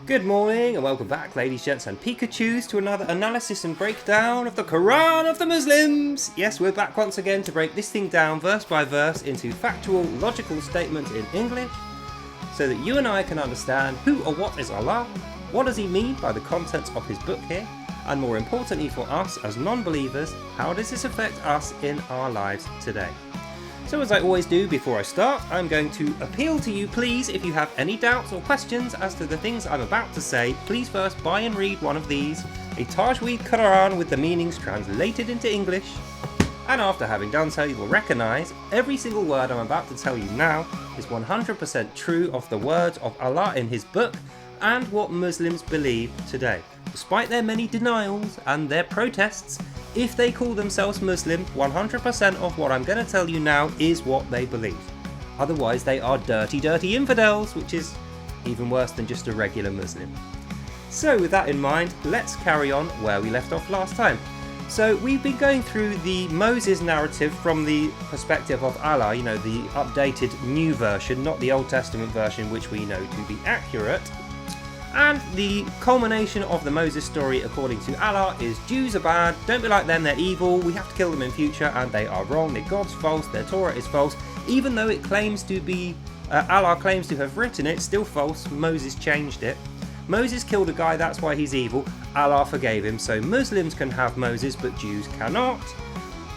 Good morning and welcome back, ladies, gents and Pikachus, to another analysis and breakdown of the Quran of the Muslims. Yes, we're back once again to break this thing down verse by verse into factual, logical statements in English so that you and I can understand who or what is Allah, what does he mean by the contents of his book here, and more importantly for us as non-believers, how does this affect us in our lives today? So as I always do before I start, I'm going to appeal to you, please, if you have any doubts or questions as to the things I'm about to say, please first buy and read one of these, a Tajweed Qur'an with the meanings translated into English, and after having done so you will recognise every single word I'm about to tell you now is 100% true of the words of Allah in his book and what Muslims believe today. Despite their many denials and their protests, if they call themselves Muslim, 100% of what I'm going to tell you now is what they believe. Otherwise they are dirty, dirty infidels, which is even worse than just a regular Muslim. So with that in mind, let's carry on where we left off last time. So we've been going through the Moses narrative from the perspective of Allah, you know, the updated new version, not the Old Testament version, which we know to be accurate. And the culmination of the Moses story, according to Allah, is Jews are bad, don't be like them, they're evil, we have to kill them in future, and they are wrong, their God's false, their Torah is false. Even though it claims to be, Allah claims to have written it, still false, Moses changed it. Moses killed a guy, that's why he's evil, Allah forgave him, so Muslims can have Moses, but Jews cannot.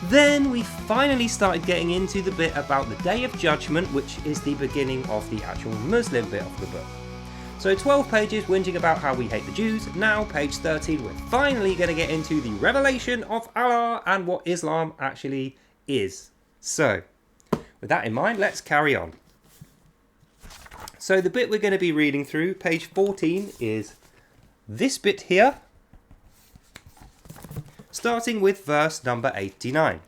Then we finally started getting into the bit about the Day of Judgment, which is the beginning of the actual Muslim bit of the book. So 12 pages whinging about how we hate the Jews. Now page 13 we're finally going to get into the revelation of Allah and what Islam actually is. So with that in mind, let's carry on. So the bit we're going to be reading through, page 14, is this bit here, starting with verse number 89.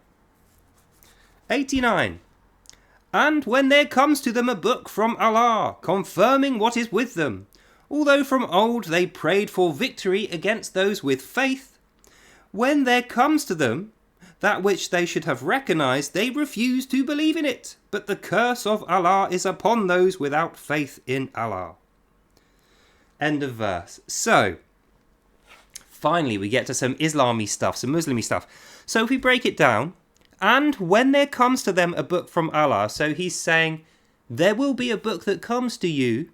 89. And when there comes to them a book from Allah, confirming what is with them, although from old they prayed for victory against those with faith, when there comes to them that which they should have recognized, they refuse to believe in it, but the curse of Allah is upon those without faith in Allah. End of verse. So, finally we get to some Islami stuff, some Muslimy stuff. So if we break it down, and when there comes to them a book from Allah, so he's saying there will be a book that comes to you,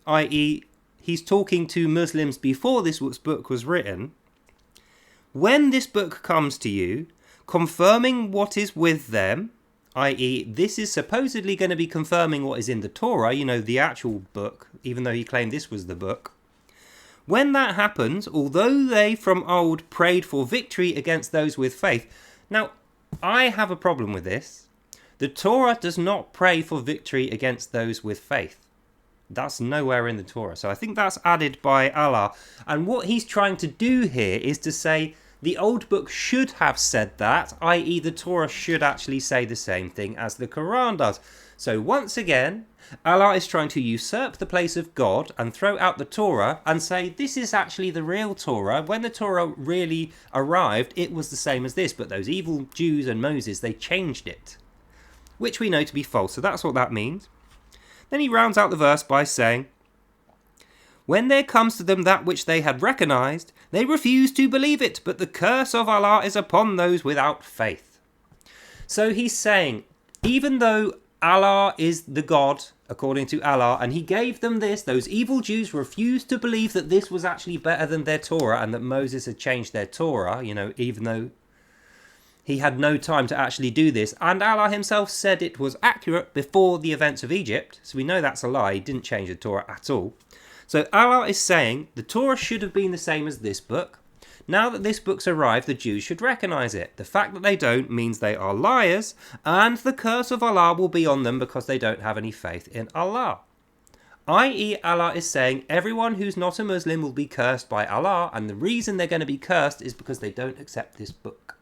i.e. he's talking to Muslims before this book was written. When this book comes to you, confirming what is with them, i.e. this is supposedly going to be confirming what is in the Torah, you know, the actual book, even though he claimed this was the book. When that happens, although they from old prayed for victory against those with faith. Now, I have a problem with this. The Torah does not pray for victory against those with faith. That's nowhere in the Torah. So I think that's added by Allah. And what he's trying to do here is to say the old book should have said that, i.e. the Torah should actually say the same thing as the Quran does. So once again, Allah is trying to usurp the place of God and throw out the Torah and say this is actually the real Torah. When the Torah really arrived, it was the same as this, but those evil Jews and Moses, they changed it, which we know to be false. So that's what that means. Then he rounds out the verse by saying, when there comes to them that which they had recognized, they refuse to believe it, but the curse of Allah is upon those without faith. So he's saying, even though Allah is the God, according to Allah, and he gave them this, those evil Jews refused to believe that this was actually better than their Torah and that Moses had changed their Torah, you know, even though he had no time to actually do this. And Allah himself said it was accurate before the events of Egypt, so we know that's a lie. He didn't change the Torah at all. So Allah is saying the Torah should have been the same as this book. Now that this book's arrived, the Jews should recognize it. The fact that they don't means they are liars, and the curse of Allah will be on them because they don't have any faith in Allah. I.e. Allah is saying everyone who's not a Muslim will be cursed by Allah, and the reason they're going to be cursed is because they don't accept this book.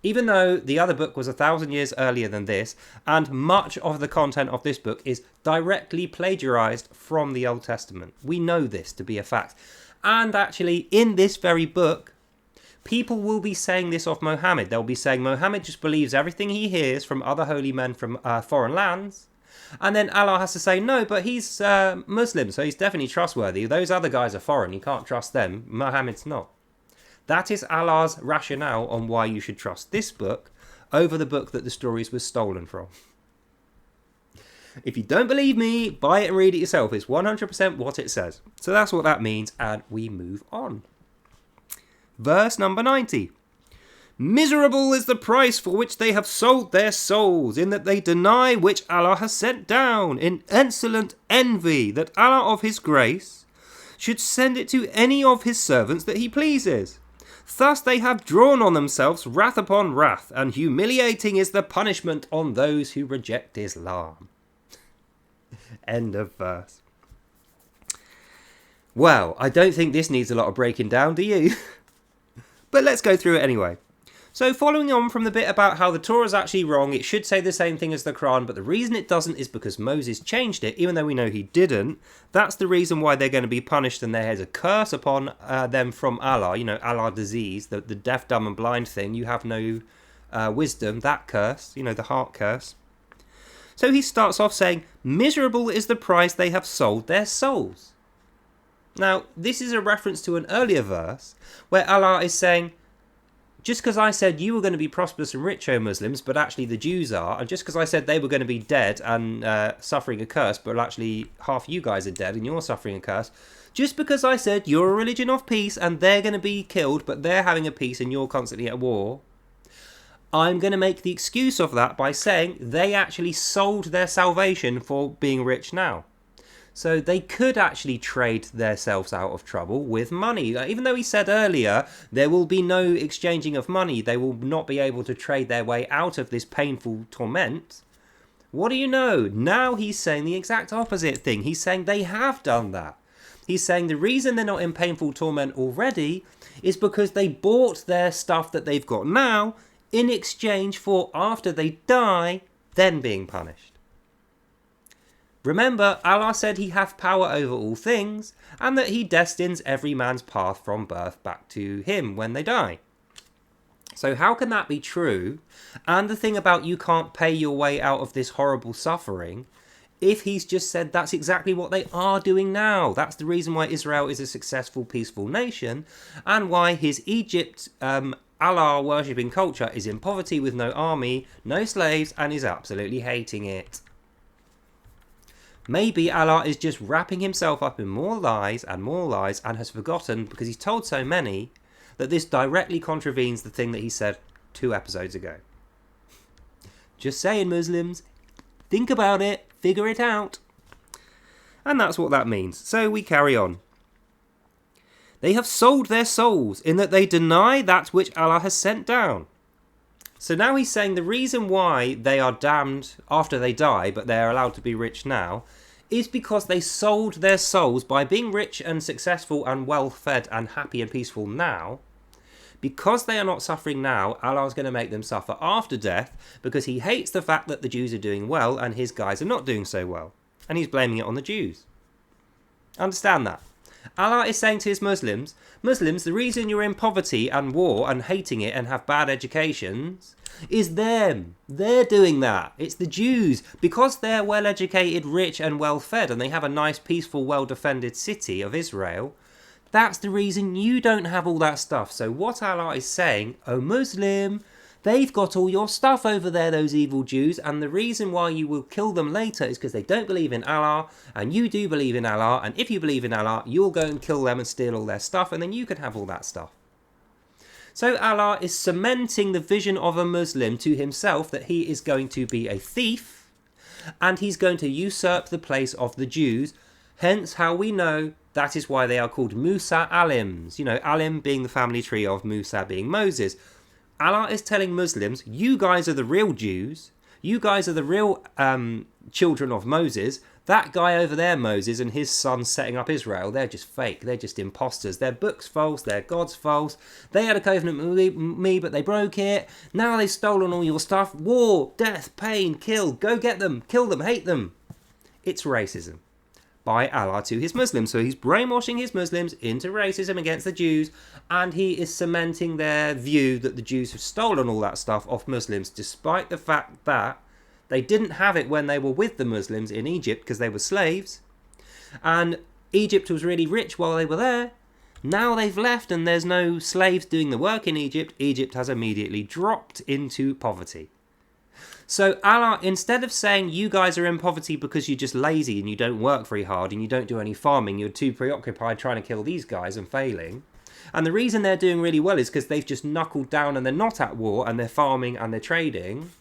Even though the other book was 1,000 years earlier than this, and much of the content of this book is directly plagiarized from the Old Testament. We know this to be a fact. And actually, in this very book, people will be saying this of Mohammed. They'll be saying Mohammed just believes everything he hears from other holy men from foreign lands, And then Allah has to say, no, but he's Muslim, so he's definitely trustworthy. Those other guys are foreign, you can't trust them. Muhammad's not. That is Allah's rationale on why you should trust this book over the book that the stories were stolen from. If you don't believe me, buy it and read it yourself. It's 100% what it says. So that's what that means, and we move on. Verse number 90. Miserable is the price for which they have sold their souls, in that they deny which Allah has sent down, in insolent envy that Allah of His grace should send it to any of His servants that He pleases. Thus they have drawn on themselves wrath upon wrath, and humiliating is the punishment on those who reject Islam. End of verse. Well, I don't think this needs a lot of breaking down, do you? But let's go through it anyway. So following on from the bit about how the Torah is actually wrong, it should say the same thing as the Quran, but the reason it doesn't is because Moses changed it, even though we know he didn't. That's the reason why they're going to be punished, and there is a curse upon them from Allah. You know, Allah disease, the deaf, dumb and blind thing. You have no wisdom, that curse, you know, the heart curse. So he starts off saying, miserable is the price they have sold their souls. Now, this is a reference to an earlier verse where Allah is saying, just because I said you were going to be prosperous and rich, O Muslims, but actually the Jews are, and just because I said they were going to be dead and suffering a curse, but actually half you guys are dead and you're suffering a curse, just because I said you're a religion of peace and they're going to be killed, but they're having a peace and you're constantly at war, I'm going to make the excuse of that by saying they actually sold their salvation for being rich now. So they could actually trade themselves out of trouble with money. Even though he said earlier there will be no exchanging of money, they will not be able to trade their way out of this painful torment. What do you know? Now he's saying the exact opposite thing. He's saying they have done that. He's saying the reason they're not in painful torment already is because they bought their stuff that they've got now in exchange for, after they die, then being punished. Remember, Allah said He hath power over all things, and that He destines every man's path from birth back to Him when they die. So how can that be true? And the thing about you can't pay your way out of this horrible suffering, if He's just said that's exactly what they are doing now. That's the reason why Israel is a successful, peaceful nation, and why his Egypt Allah worshipping culture is in poverty with no army, no slaves, and is absolutely hating it. Maybe Allah is just wrapping Himself up in more lies and has forgotten, because He's told so many, that this directly contravenes the thing that He said 2 episodes ago. Just saying, Muslims, think about it, figure it out. And that's what that means. So we carry on. They have sold their souls, in that they deny that which Allah has sent down. So now he's saying the reason why they are damned after they die, but they are allowed to be rich now, is because they sold their souls by being rich and successful and well-fed and happy and peaceful now. Because they are not suffering now, Allah is going to make them suffer after death, because He hates the fact that the Jews are doing well and His guys are not doing so well. And He's blaming it on the Jews. Understand that. Allah is saying to His Muslims, the reason you're in poverty and war and hating it and have bad educations is them. They're doing that. It's the Jews. Because they're well educated, rich and well fed, and they have a nice, peaceful, well defended city of Israel, that's the reason you don't have all that stuff. So what Allah is saying, O Muslim, they've got all your stuff over there, those evil Jews, and the reason why you will kill them later is because they don't believe in Allah, and you do believe in Allah, and if you believe in Allah, you'll go and kill them and steal all their stuff, and then you can have all that stuff. So Allah is cementing the vision of a Muslim to himself that he is going to be a thief, and he's going to usurp the place of the Jews, hence how we know that is why they are called Musa Alims. You know, Alim being the family tree of Musa being Moses. Allah is telling Muslims, you guys are the real Jews, you guys are the real children of Moses. That guy over there, Moses, and his son setting up Israel, they're just fake, they're just imposters. Their book's false, their God's false. They had a covenant with me, but they broke it. Now they've stolen all your stuff. War, death, pain, kill, go get them, kill them, hate them. It's racism by Allah to His Muslims. So He's brainwashing His Muslims into racism against the Jews, and He is cementing their view that the Jews have stolen all that stuff off Muslims, despite the fact that They didn't have it when they were with the Muslims in Egypt because they were slaves. And Egypt was really rich while they were there. Now they've left and there's no slaves doing the work in Egypt. Egypt has immediately dropped into poverty. So Allah, instead of saying you guys are in poverty because you're just lazy and you don't work very hard and you don't do any farming, you're too preoccupied trying to kill these guys and failing. And the reason they're doing really well is because they've just knuckled down and they're not at war and they're farming and they're trading.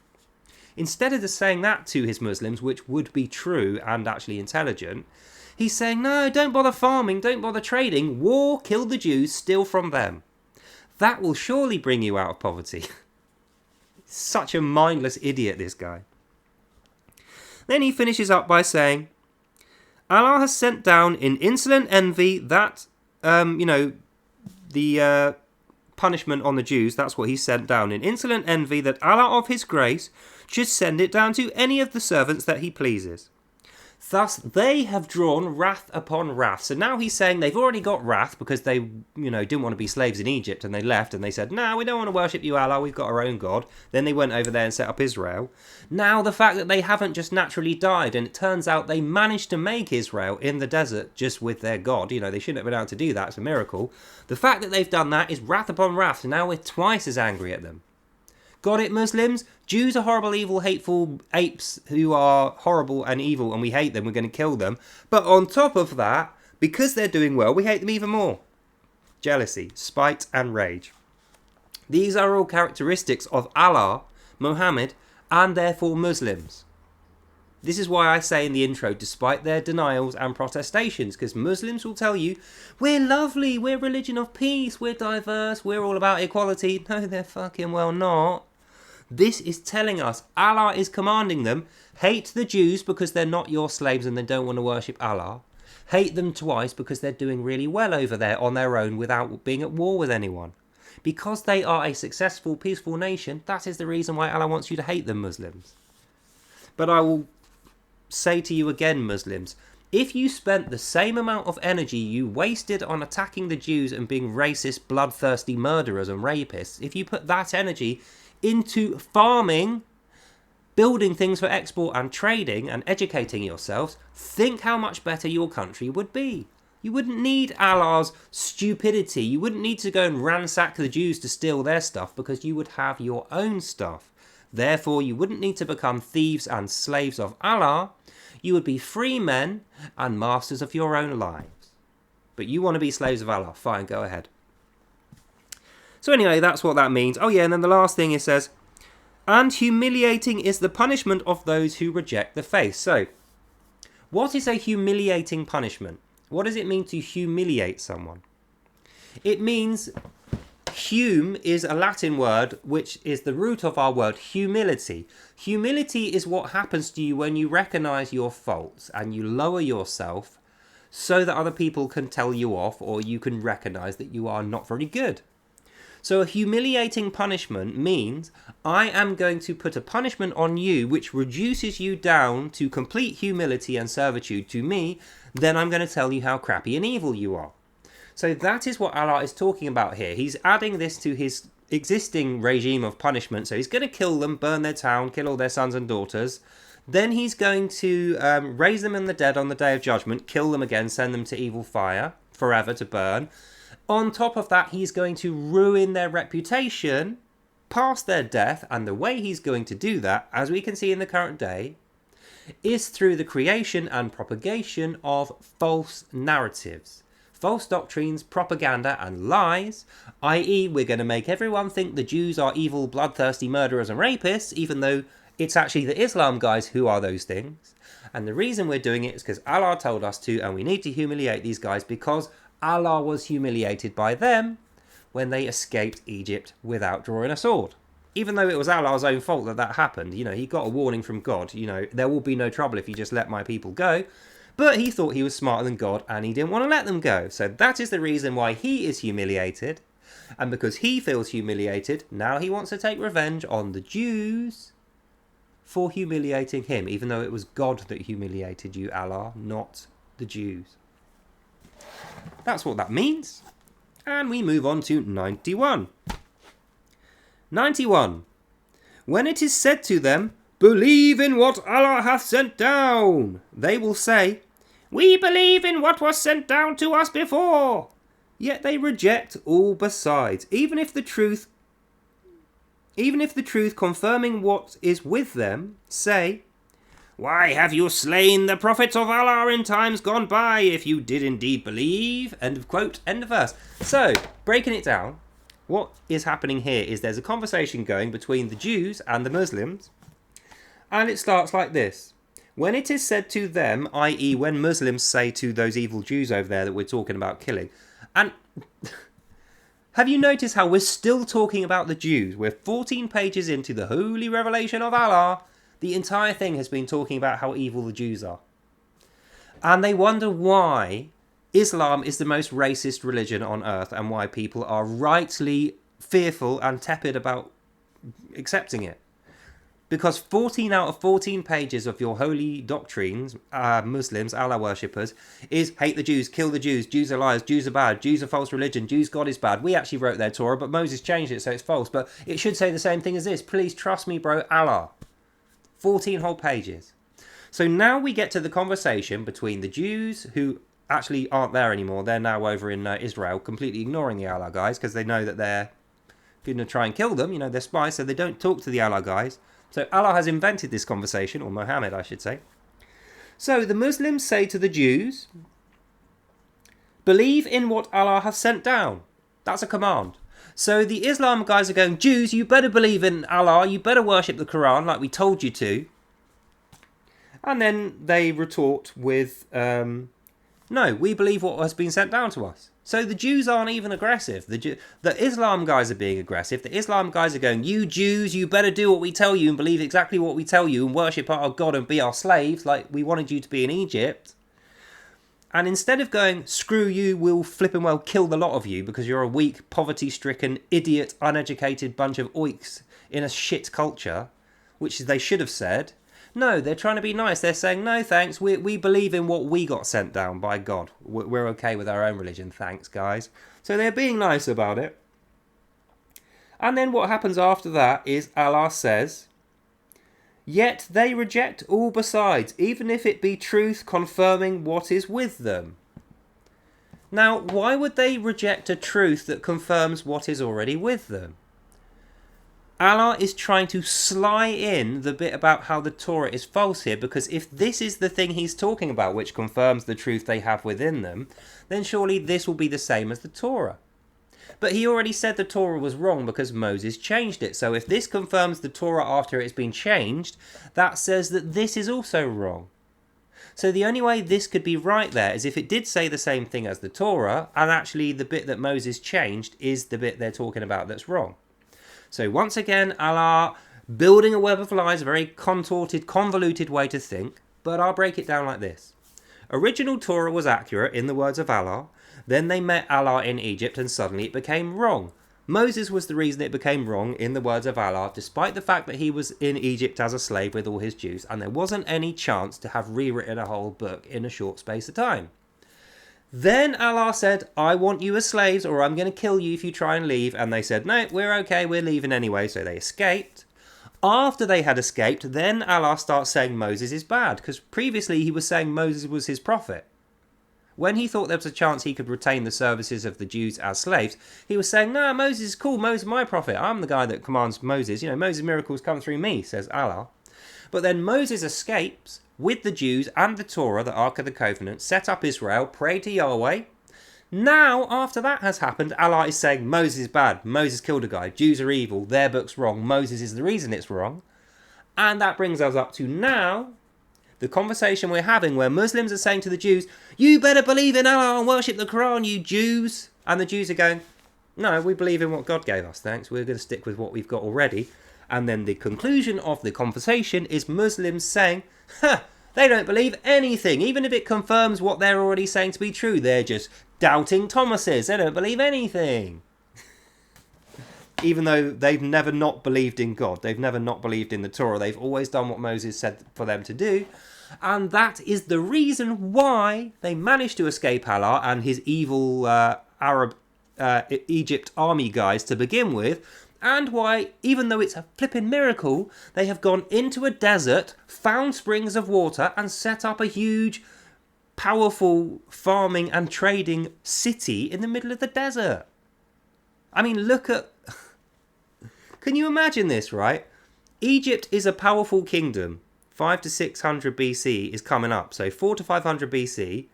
Instead of just saying that to his Muslims, which would be true and actually intelligent, he's saying, no, don't bother farming, don't bother trading. War, kill the Jews, steal from them. That will surely bring you out of poverty. Such a mindless idiot, this guy. Then he finishes up by saying, Allah has sent down in insolent envy that, the punishment on the Jews, that's what he sent down. In insolent envy that Allah of his grace should send it down to any of the servants that he pleases. Thus they have drawn wrath upon wrath. So now he's saying they've already got wrath because they, didn't want to be slaves in Egypt and they left and they said, no, we don't want to worship you, Allah, we've got our own God. Then they went over there and set up Israel. Now the fact that they haven't just naturally died, and it turns out they managed to make Israel in the desert just with their God. They shouldn't have been able to do that. It's a miracle. The fact that they've done that is wrath upon wrath. So now we're twice as angry at them. Got it, Muslims? Jews are horrible, evil, hateful apes who are horrible and evil, and we hate them. We're going to kill them. But on top of that, because they're doing well, we hate them even more. Jealousy, spite, and rage. These are all characteristics of Allah, Mohammed, and therefore Muslims. This is why I say in the intro, despite their denials and protestations, because Muslims will tell you, we're lovely, we're religion of peace, we're diverse, we're all about equality. No, they're fucking well not. This is telling us Allah is commanding them, hate the Jews because they're not your slaves and they don't want to worship Allah. Hate them twice because they're doing really well over there on their own without being at war with anyone. Because they are a successful, peaceful nation, that is the reason why Allah wants you to hate them, Muslims. But I will say to you again, Muslims, if you spent the same amount of energy you wasted on attacking the Jews and being racist, bloodthirsty murderers and rapists, if you put that energy into farming, building things for export and trading and educating yourselves, think how much better your country would be. You wouldn't need Allah's stupidity. You wouldn't need to go and ransack the Jews to steal their stuff because you would have your own stuff. Therefore, you wouldn't need to become thieves and slaves of Allah. You would be free men and masters of your own lives. But you want to be slaves of Allah. Fine, go ahead. So anyway, that's what that means. Oh yeah, and then the last thing it says, and humiliating is the punishment of those who reject the faith. So, what is a humiliating punishment? What does it mean to humiliate someone? It means, hum is a Latin word, which is the root of our word humility. Humility is what happens to you when you recognize your faults and you lower yourself so that other people can tell you off or you can recognize that you are not very good. So a humiliating punishment means I am going to put a punishment on you which reduces you down to complete humility and servitude to me, then I'm going to tell you how crappy and evil you are. So that is what Allah is talking about here. He's adding this to his existing regime of punishment. So he's going to kill them, burn their town, kill all their sons and daughters. Then he's going to raise them in the dead on the day of judgment, kill them again, send them to evil fire forever to burn. On top of that, he's going to ruin their reputation past their death. And the way he's going to do that, as we can see in the current day, is through the creation and propagation of false narratives. False doctrines, propaganda and lies, i.e. we're going to make everyone think the Jews are evil, bloodthirsty murderers and rapists, even though it's actually the Islam guys who are those things. And the reason we're doing it is because Allah told us to, and we need to humiliate these guys because Allah was humiliated by them when they escaped Egypt without drawing a sword. Even though it was Allah's own fault that happened, he got a warning from God, there will be no trouble if you just let my people go. But he thought he was smarter than God and he didn't want to let them go. So that is the reason why he is humiliated. And because he feels humiliated, now he wants to take revenge on the Jews for humiliating him, even though it was God that humiliated you, Allah, not the Jews. That's what that means. And we move on to 91. 91. When it is said to them, believe in what Allah hath sent down. They will say, we believe in what was sent down to us before. Yet they reject all besides, even if the truth confirming what is with them say, why have you slain the prophets of Allah in times gone by, if you did indeed believe? End of quote, end of verse. So, breaking it down, what is happening here is there's a conversation going between the Jews and the Muslims, and it starts like this. When it is said to them, i.e. when Muslims say to those evil Jews over there that we're talking about killing, and have you noticed how we're still talking about the Jews? We're 14 pages into the holy revelation of Allah. The entire thing has been talking about how evil the Jews are. And they wonder why Islam is the most racist religion on earth and why people are rightly fearful and tepid about accepting it. Because 14 out of 14 pages of your holy doctrines, Muslims, Allah worshippers, is hate the Jews, kill the Jews, Jews are liars, Jews are bad, Jews are false religion, Jews God is bad. We actually wrote their Torah, but Moses changed it so it's false. But it should say the same thing as this. Please trust me, bro, Allah. 14 whole pages. So now we get to the conversation between the Jews, who actually aren't there anymore. They're now over in Israel, completely ignoring the Allah guys, because they know that they're going to try and kill them. You know, they're spies, so they don't talk to the Allah guys. So Allah has invented this conversation, or Mohammed, I should say. So the Muslims say to the Jews, believe in what Allah has sent down. That's a command. So the Islam guys are going, Jews, you better believe in Allah, you better worship the Quran like we told you to. And then they retort with, no, we believe what has been sent down to us. So the Jews aren't even aggressive. The Islam guys are being aggressive. The Islam guys are going, you Jews, you better do what we tell you and believe exactly what we tell you and worship our God and be our slaves like we wanted you to be in Egypt. And instead of going, screw you, we'll flippin' well kill the lot of you because you're a weak, poverty-stricken, idiot, uneducated bunch of oiks in a shit culture, which they should have said. No, they're trying to be nice. They're saying, no, thanks, we believe in what we got sent down by God. We're okay with our own religion, thanks, guys. So they're being nice about it. And then what happens after that is Allah says, yet they reject all besides, even if it be truth confirming what is with them. Now, why would they reject a truth that confirms what is already with them? Allah is trying to sly in the bit about how the Torah is false here, because if this is the thing he's talking about, which confirms the truth they have within them, then surely this will be the same as the Torah. But he already said the Torah was wrong because Moses changed it. So if this confirms the Torah after it's been changed, that says that this is also wrong. So the only way this could be right there is if it did say the same thing as the Torah, and actually the bit that Moses changed is the bit they're talking about that's wrong. So once again, Allah building a web of lies, a very contorted, convoluted way to think, but I'll break it down like this. Original Torah was accurate in the words of Allah, then they met Allah in Egypt and suddenly it became wrong. Moses was the reason it became wrong in the words of Allah, despite the fact that he was in Egypt as a slave with all his Jews, and there wasn't any chance to have rewritten a whole book in a short space of time. Then Allah said, I want you as slaves or I'm going to kill you if you try and leave. And they said, no, we're okay, we're leaving anyway. So they escaped. After they had escaped, then Allah starts saying Moses is bad, because previously he was saying Moses was his prophet. When he thought there was a chance he could retain the services of the Jews as slaves, he was saying, no, Moses is cool, Moses is my prophet. I'm the guy that commands Moses. You know, Moses' miracles come through me, says Allah. But then Moses escapes with the Jews and the Torah, the Ark of the Covenant, set up Israel, prayed to Yahweh. Now, after that has happened, Allah is saying Moses is bad, Moses killed a guy, Jews are evil, their book's wrong, Moses is the reason it's wrong. And that brings us up to now, the conversation we're having where Muslims are saying to the Jews, you better believe in Allah and worship the Quran, you Jews. And the Jews are going, no, we believe in what God gave us, thanks, we're going to stick with what we've got already. And then the conclusion of the conversation is Muslims saying, they don't believe anything, even if it confirms what they're already saying to be true. They're just doubting Thomases. They don't believe anything. Even though they've never not believed in God. They've never not believed in the Torah. They've always done what Moses said for them to do. And that is the reason why they managed to escape Allah and his evil Arab Egypt army guys to begin with. and why, even though it's a flipping miracle, they have gone into a desert, found springs of water, and set up a huge, powerful farming and trading city in the middle of the desert. I mean, look at... Can you imagine this, right? Egypt is a powerful kingdom. 5 to 600 BC is coming up. So 4 to 500 BC.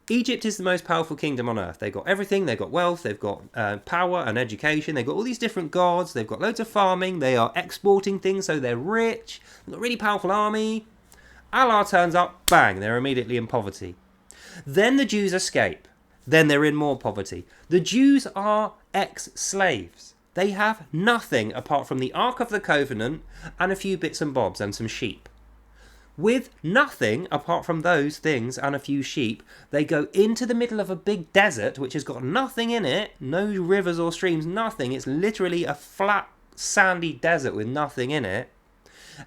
Egypt is the most powerful kingdom on earth. They've got everything. They've got wealth. They've got power and education. They've got all these different gods. They've got loads of farming. They are exporting things, so they're rich. They've got a really powerful army. Allah turns up, bang, they're immediately in poverty. Then the Jews escape. Then they're in more poverty. The Jews are ex-slaves. They have nothing apart from the Ark of the Covenant and a few bits and bobs and some sheep. With nothing apart from those things and a few sheep, they go into the middle of a big desert which has got nothing in it, no rivers or streams, nothing. It's literally a flat, sandy desert with nothing in it.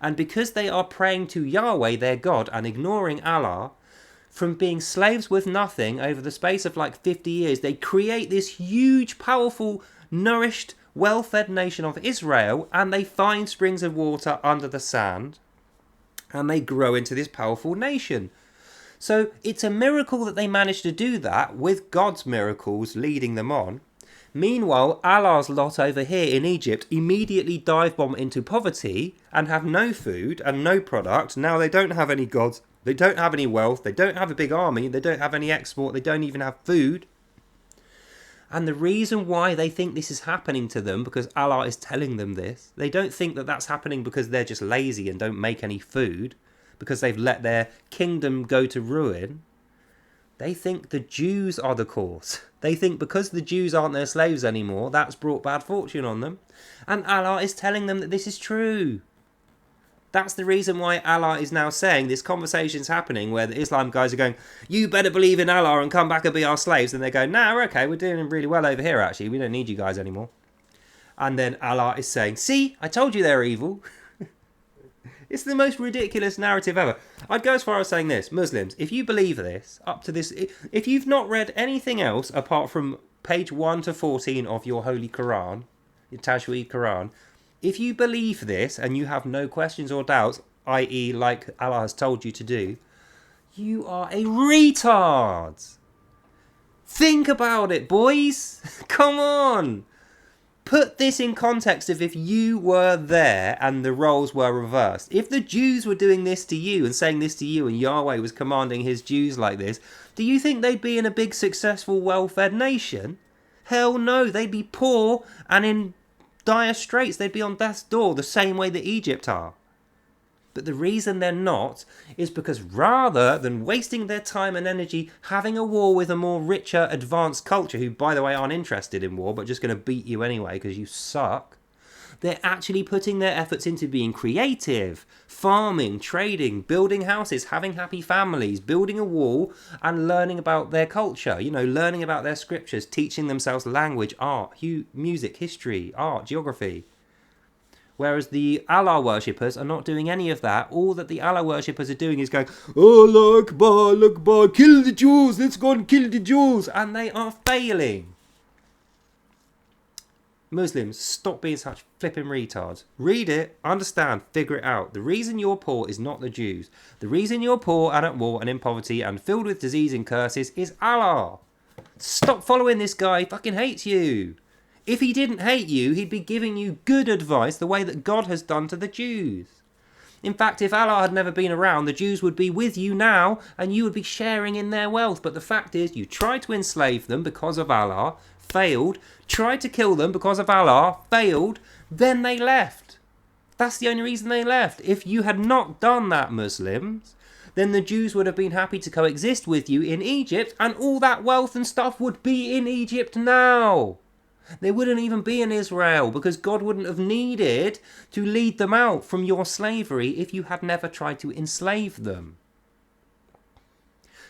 And because they are praying to Yahweh, their God, and ignoring Allah, from being slaves with nothing over the space of like 50 years, they create this huge, powerful, nourished, well-fed nation of Israel, and they find springs of water under the sand, and they grow into this powerful nation. So it's a miracle that they managed to do that with God's miracles leading them on. Meanwhile, Allah's lot over here in Egypt immediately dive bomb into poverty and have no food and no product. Now they don't have any gods, they don't have any wealth, they don't have a big army, they don't have any export, they don't even have food. And the reason why they think this is happening to them, because Allah is telling them this, they don't think that that's happening because they're just lazy and don't make any food, because they've let their kingdom go to ruin. They think the Jews are the cause. They think because the Jews aren't their slaves anymore, that's brought bad fortune on them. And Allah is telling them that this is true. That's the reason why Allah is now saying this conversation's happening where the Islam guys are going, you better believe in Allah and come back and be our slaves. And they go, nah, we're okay, we're doing really well over here actually. We don't need you guys anymore. And then Allah is saying, see, I told you they're evil. It's the most ridiculous narrative ever. I'd go as far as saying this, Muslims, if you believe this, up to this, if you've not read anything else apart from page 1 to 14 of your Holy Quran, your Tajweed Quran, if you believe this and you have no questions or doubts, i.e. like Allah has told you to do, you are a retard. Think about it, boys. Come on. Put this in context of if you were there and the roles were reversed. If the Jews were doing this to you and saying this to you and Yahweh was commanding his Jews like this, do you think they'd be in a big, successful, well-fed nation? Hell no, they'd be poor and in dire straits. They'd be on death's door the same way that Egypt are. But the reason they're not is because rather than wasting their time and energy having a war with a more richer, advanced culture, who, by the way, aren't interested in war, but just going to beat you anyway because you suck, they're actually putting their efforts into being creative, farming, trading, building houses, having happy families, building a wall, and learning about their culture, you know, learning about their scriptures, teaching themselves language, art, music, history, art, geography. Whereas the Allah worshippers are not doing any of that. All that the Allah worshippers are doing is going, Allah Akbar, Allah Akbar, kill the Jews, let's go and kill the Jews. And they are failing. Muslims, stop being such flipping retards. Read it, understand, figure it out. The reason you're poor is not the Jews. The reason you're poor and at war and in poverty and filled with disease and curses is Allah. Stop following this guy, he fucking hates you. If he didn't hate you, he'd be giving you good advice the way that God has done to the Jews. In fact, if Allah had never been around, the Jews would be with you now and you would be sharing in their wealth. But the fact is, you tried to enslave them because of Allah, failed, tried to kill them because of Allah, failed, then they left. That's the only reason they left. If you had not done that, Muslims, then the Jews would have been happy to coexist with you in Egypt and all that wealth and stuff would be in Egypt now. They wouldn't even be in Israel because God wouldn't have needed to lead them out from your slavery if you had never tried to enslave them.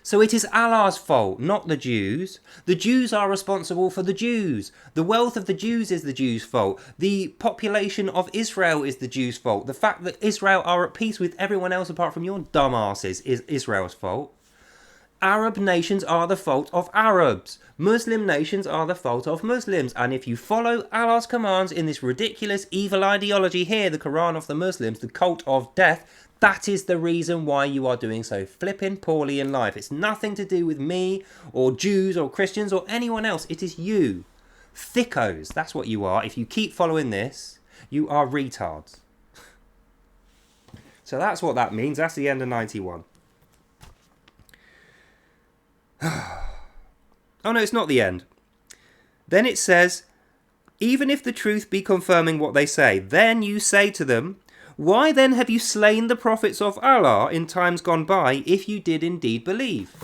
So it is Allah's fault, not the Jews. The Jews are responsible for the Jews. The wealth of the Jews is the Jews' fault. The population of Israel is the Jews' fault. The fact that Israel are at peace with everyone else apart from your dumbasses is Israel's fault. Arab nations are the fault of Arabs. Muslim nations are the fault of Muslims. And if you follow Allah's commands in this ridiculous evil ideology here, the Quran of the Muslims, the cult of death, that is the reason why you are doing so flipping poorly in life. It's nothing to do with me or Jews or Christians or anyone else. It is you. Thickos, that's what you are. If you keep following this, you are retards. So that's what that means. That's the end of 91. Oh no, it's not the end. Then it says, even if the truth be confirming what they say, then you say to them, why then have you slain the prophets of Allah in times gone by, if you did indeed believe?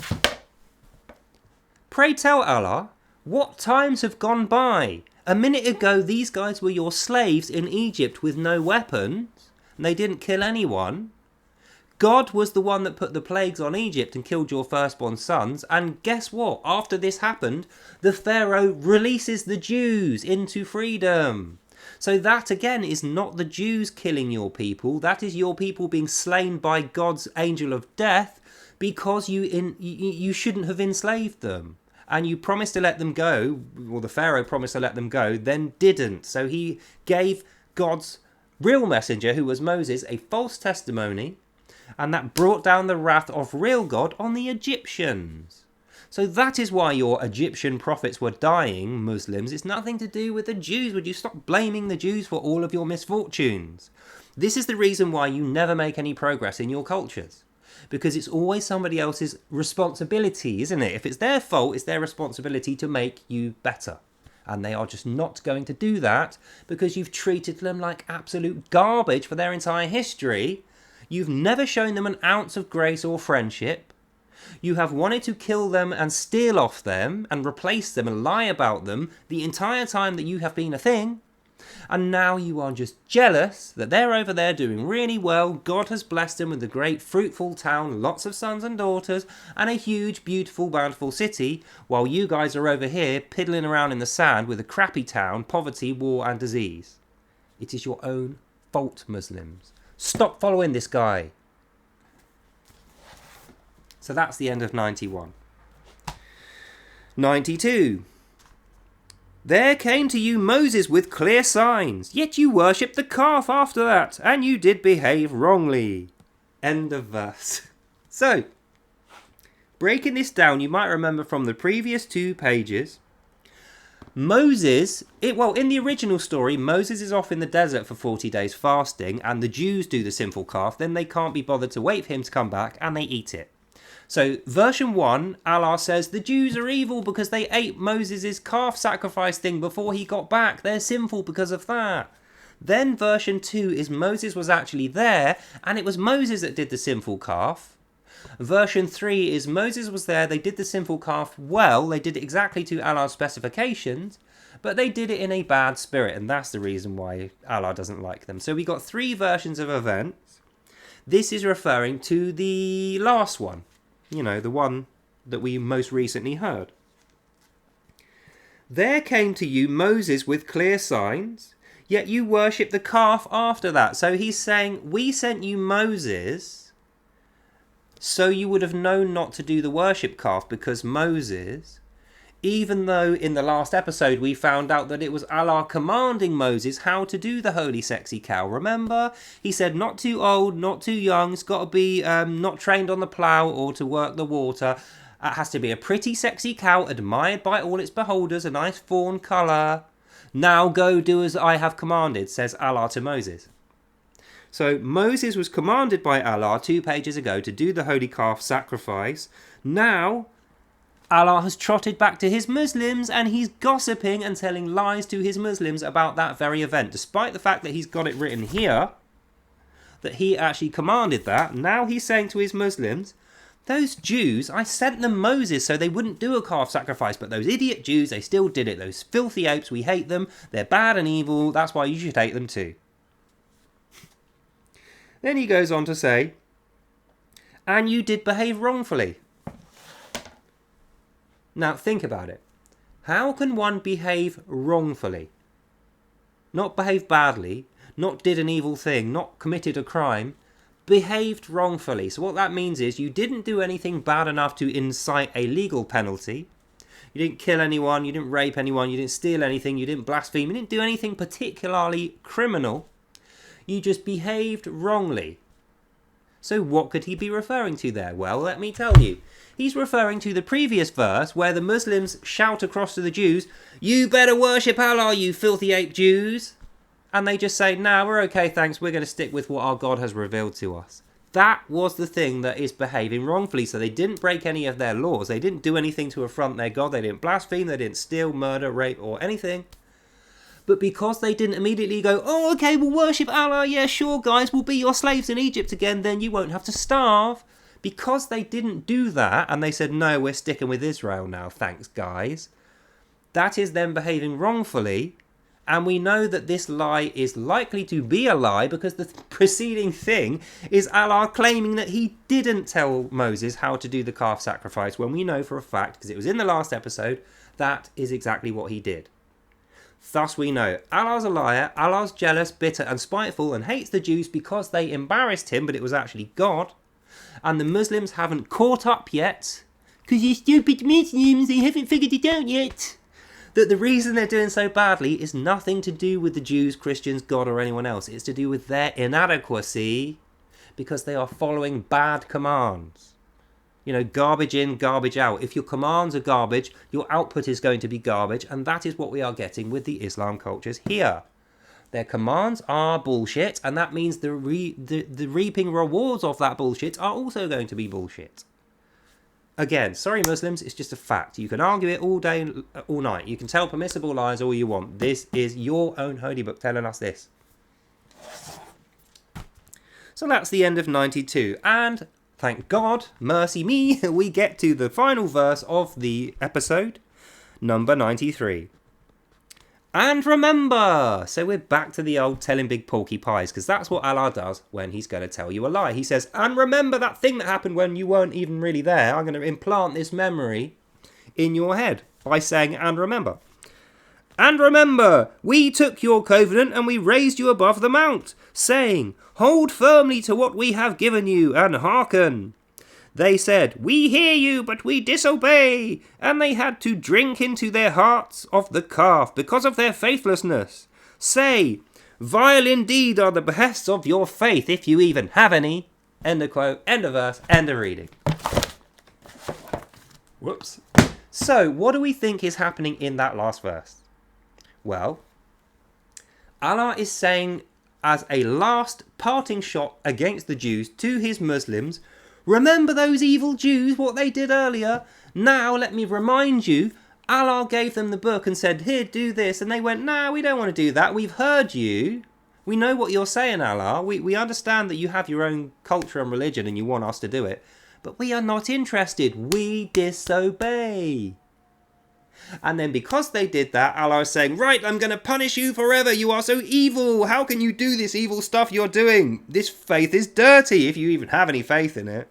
Pray tell Allah, what times have gone by? A minute ago these guys were your slaves in Egypt with no weapons, and they didn't kill anyone. God was the one that put the plagues on Egypt and killed your firstborn sons. And guess what? After this happened, the Pharaoh releases the Jews into freedom. So that again is not the Jews killing your people. That is your people being slain by God's angel of death because you shouldn't have enslaved them. And you promised to let them go, or the Pharaoh promised to let them go, then didn't. So he gave God's real messenger, who was Moses, a false testimony. And that brought down the wrath of real God on the Egyptians. So that is why your Egyptian prophets were dying, Muslims. It's nothing to do with the Jews. Would you stop blaming the Jews for all of your misfortunes? This is the reason why you never make any progress in your cultures. Because it's always somebody else's responsibility, isn't it? If it's their fault, it's their responsibility to make you better. And they are just not going to do that because you've treated them like absolute garbage for their entire history. You've never shown them an ounce of grace or friendship. You have wanted to kill them and steal off them and replace them and lie about them the entire time that you have been a thing. And now you are just jealous that they're over there doing really well. God has blessed them with a great fruitful town, lots of sons and daughters, and a huge, beautiful, bountiful city, while you guys are over here piddling around in the sand with a crappy town, poverty, war and disease. It is your own fault, Muslims. Stop following this guy. So that's the end of 91. 92. There came to you Moses with clear signs, yet you worshipped the calf after that, and you did behave wrongly. End of verse. So, breaking this down, you might remember from the previous 2 pages, Moses, in the original story, Moses is off in the desert for 40 days fasting, and the Jews do the sinful calf, then they can't be bothered to wait for him to come back, and they eat it. So, version 1, Allah says, the Jews are evil because they ate Moses' calf sacrifice thing before he got back. They're sinful because of that. Then version 2 is Moses was actually there, and it was Moses that did the sinful calf. Version 3 is Moses was there, they did the sinful calf well, they did it exactly to Allah's specifications, but they did it in a bad spirit, and that's the reason why Allah doesn't like them. So we got 3 versions of events. This is referring to the last one. You know, the one that we most recently heard. There came to you Moses with clear signs, yet you worship the calf after that. So he's saying, we sent you Moses, so you would have known not to do the worship calf, because Moses, even though in the last episode we found out that it was Allah commanding Moses how to do the holy sexy cow. Remember? He said not too old, not too young, it's got to be not trained on the plough or to work the water. It has to be a pretty sexy cow, admired by all its beholders, a nice fawn colour. Now go do as I have commanded, says Allah to Moses. So Moses was commanded by Allah 2 pages ago to do the holy calf sacrifice. Now Allah has trotted back to his Muslims and he's gossiping and telling lies to his Muslims about that very event. Despite the fact that he's got it written here, that he actually commanded that, now he's saying to his Muslims, those Jews, I sent them Moses so they wouldn't do a calf sacrifice, but those idiot Jews, they still did it. Those filthy apes, we hate them. They're bad and evil. That's why you should hate them too. Then he goes on to say, and you did behave wrongfully. Now think about it. How can one behave wrongfully? Not behave badly, not did an evil thing, not committed a crime, behaved wrongfully. So what that means is you didn't do anything bad enough to incite a legal penalty. You didn't kill anyone, you didn't rape anyone, you didn't steal anything, you didn't blaspheme, you didn't do anything particularly criminal. You just behaved wrongly. So what could he be referring to there? Well, let me tell you. He's referring to the previous verse where the Muslims shout across to the Jews, "You better worship Allah, you filthy ape Jews." And they just say, "Nah, we're okay, thanks, we're going to stick with what our God has revealed to us." That was the thing that is behaving wrongfully. So they didn't break any of their laws. They didn't do anything to affront their God. They didn't blaspheme. They didn't steal, murder, rape, or anything. But because they didn't immediately go, "Oh, okay, we'll worship Allah. Yeah, sure, guys, we'll be your slaves in Egypt again. Then you won't have to starve." Because they didn't do that, and they said, "No, we're sticking with Israel now, thanks, guys." That is them behaving wrongfully. And we know that this lie is likely to be a lie because the preceding thing is Allah claiming that he didn't tell Moses how to do the calf sacrifice, when we know for a fact, because it was in the last episode, that is exactly what he did. Thus we know Allah's a liar, Allah's jealous, bitter and spiteful and hates the Jews because they embarrassed him, but it was actually God. And the Muslims haven't caught up yet, because you stupid Muslims, they haven't figured it out yet. That the reason they're doing so badly is nothing to do with the Jews, Christians, God or anyone else. It's to do with their inadequacy because they are following bad commands. You know, garbage in, garbage out. If your commands are garbage, your output is going to be garbage, and that is what we are getting with the Islam cultures here. Their commands are bullshit, and that means the reaping rewards of that bullshit are also going to be bullshit. Again, sorry Muslims, it's just a fact. You can argue it all day, all night. You can tell permissible lies all you want. This is your own holy book telling us this. So that's the end of 92. And thank God, mercy me, we get to the final verse of the episode, number 93. And remember! So we're back to the old telling big porky pies, because that's what Allah does when he's going to tell you a lie. He says, and remember that thing that happened when you weren't even really there. I'm going to implant this memory in your head by saying, and remember. And remember, we took your covenant and we raised you above the mount, saying, hold firmly to what we have given you and hearken. They said, we hear you, but we disobey. And they had to drink into their hearts of the calf because of their faithlessness. Say, vile indeed are the behests of your faith, if you even have any. End of quote, end of verse, end of reading. Whoops. So, what do we think is happening in that last verse? Well, Allah is saying, as a last parting shot against the Jews to his Muslims, remember those evil Jews, what they did earlier? Now let me remind you, Allah gave them the book and said, here, do this. And they went, nah, we don't want to do that. We've heard you. We know what you're saying, Allah. We understand that you have your own culture and religion and you want us to do it. But we are not interested. We disobey. And then because they did that, Allah is saying, right, I'm going to punish you forever. You are so evil. How can you do this evil stuff you're doing? This faith is dirty, if you even have any faith in it.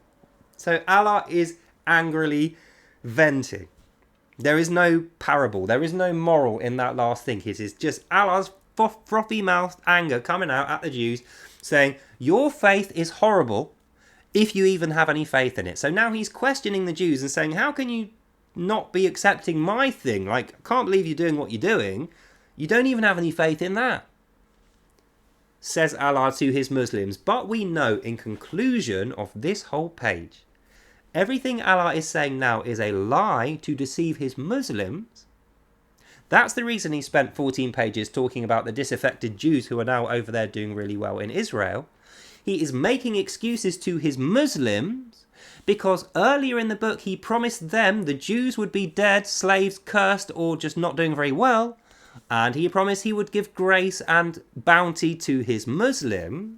So Allah is angrily venting. There is no parable. There is no moral in that last thing. It is just Allah's frothy-mouthed anger coming out at the Jews, saying, your faith is horrible if you even have any faith in it. So now he's questioning the Jews and saying, how can you not be accepting my thing? Like, I can't believe you're doing what you're doing. You don't even have any faith in that. Says Allah to his Muslims. But we know in conclusion of this whole page, everything Allah is saying now is a lie to deceive his Muslims. That's the reason he spent 14 pages talking about the disaffected Jews who are now over there doing really well in Israel. He is making excuses to his Muslims because earlier in the book he promised them the Jews would be dead, slaves, cursed, or just not doing very well. And he promised he would give grace and bounty to his Muslims.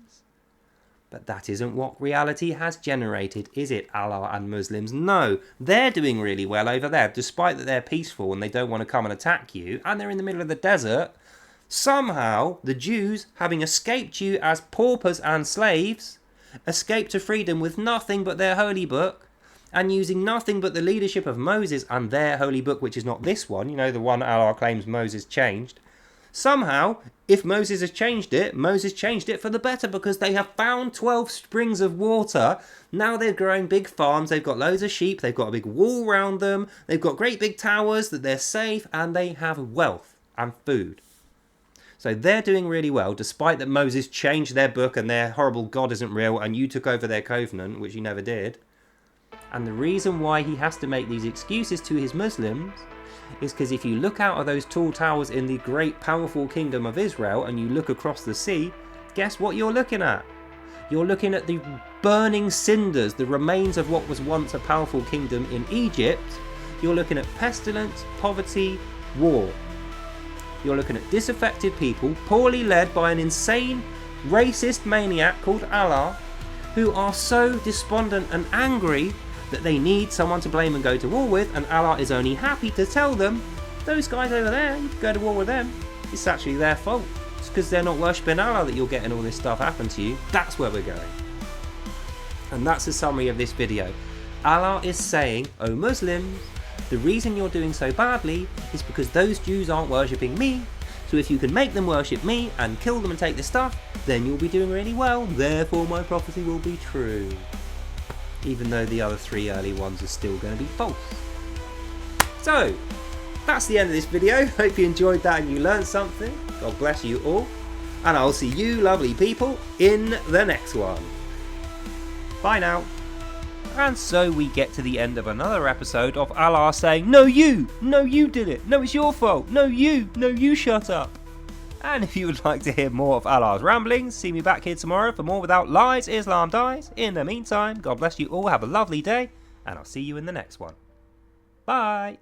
But that isn't what reality has generated, is it, Allah and Muslims? No, they're doing really well over there, despite that they're peaceful and they don't want to come and attack you, and they're in the middle of the desert. Somehow, the Jews, having escaped you as paupers and slaves, escaped to freedom with nothing but their holy book, and using nothing but the leadership of Moses and their holy book, which is not this one, you know, the one Allah claims Moses changed. Somehow, if Moses has changed it, Moses changed it for the better, because they have found 12 springs of water. Now they're growing big farms, they've got loads of sheep, they've got a big wall around them, they've got great big towers that they're safe, and they have wealth and food. So they're doing really well, despite that Moses changed their book and their horrible God isn't real and you took over their covenant, which you never did. And the reason why he has to make these excuses to his Muslims is because if you look out of those tall towers in the great powerful kingdom of Israel and you look across the sea, guess what you're looking at? You're looking at the burning cinders, the remains of what was once a powerful kingdom in Egypt. You're looking at pestilence, poverty, war. You're looking at disaffected people, poorly led by an insane, racist maniac called Allah, who are so despondent and angry that they need someone to blame and go to war with, and Allah is only happy to tell them, those guys over there, you can go to war with them. It's actually their fault. It's because they're not worshipping Allah that you're getting all this stuff happen to you. That's where we're going. And that's the summary of this video. Allah is saying, O Muslims, the reason you're doing so badly is because those Jews aren't worshipping me. So if you can make them worship me and kill them and take this stuff, then you'll be doing really well. Therefore my prophecy will be true. Even though the other 3 early ones are still going to be false. So, that's the end of this video. Hope you enjoyed that and you learned something. God bless you all. And I'll see you lovely people in the next one. Bye now. And so we get to the end of another episode of Allah saying, no you did it, no it's your fault, no you shut up. And if you would like to hear more of Allah's ramblings, see me back here tomorrow for more Without Lies, Islam Dies. In the meantime, God bless you all, have a lovely day, and I'll see you in the next one. Bye.